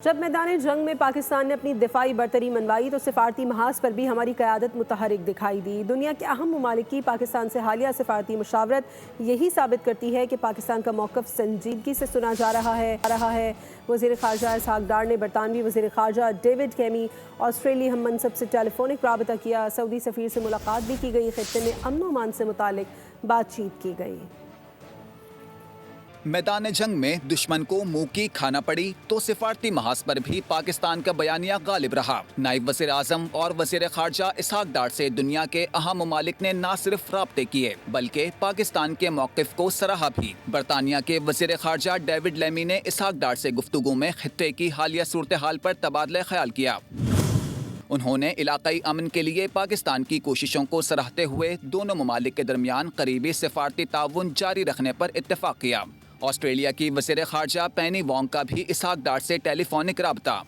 جب میدان جنگ میں پاکستان نے اپنی دفاعی برتری منوائی تو سفارتی محاذ پر بھی ہماری قیادت متحرک دکھائی دی۔ دنیا کے اہم ممالک کی پاکستان سے حالیہ سفارتی مشاورت یہی ثابت کرتی ہے کہ پاکستان کا موقف سنجیدگی سے سنا جا رہا ہے۔ وزیر خارجہ اسحاق ڈار نے برطانوی وزیر خارجہ ڈیوڈ کیمی آسٹریلی ہم منصب سے ٹیلی فونک رابطہ کیا۔ سعودی سفیر سے ملاقات بھی کی گئی۔ خطے میں امن و امان سے متعلق بات چیت کی گئی۔ میدان جنگ میں دشمن کو منہ کی کھانا پڑی تو سفارتی محاذ پر بھی پاکستان کا بیانیہ غالب رہا۔ نائب وزیر اعظم اور وزیر خارجہ اسحاق ڈار سے دنیا کے اہم ممالک نے نہ صرف رابطے کیے بلکہ پاکستان کے موقف کو سراہا بھی۔ برطانیہ کے وزیر خارجہ ڈیوڈ لیمی نے اسحاق ڈار سے گفتگو میں خطے کی حالیہ صورتحال پر تبادلہ خیال کیا۔ انہوں نے علاقائی امن کے لیے پاکستان کی کوششوں کو سراہتے ہوئے دونوں ممالک کے درمیان قریبی سفارتی تعاون جاری رکھنے پر اتفاق کیا۔ آسٹریلیا کی وزیر خارجہ پینی وانگ کا بھی اسحاق ڈار سے ٹیلی فونک رابطہ۔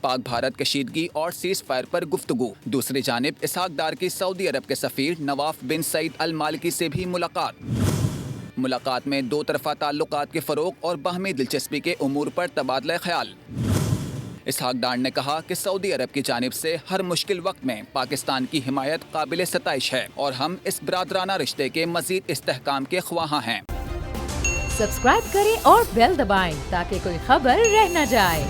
پاک بھارت کشیدگی اور سیز فائر پر گفتگو۔ دوسری جانب اسحاق ڈار کی سعودی عرب کے سفیر نواف بن سعید المالکی سے بھی ملاقات میں دو طرفہ تعلقات کے فروغ اور باہمی دلچسپی کے امور پر تبادلہ خیال۔ اسحاق ڈار نے کہا کہ سعودی عرب کی جانب سے ہر مشکل وقت میں پاکستان کی حمایت قابل ستائش ہے اور ہم اس برادرانہ رشتے کے مزید استحکام کے خواہاں ہیں۔ سبسکرائب کریں اور بیل دبائیں تاکہ کوئی خبر رہ نہ جائے۔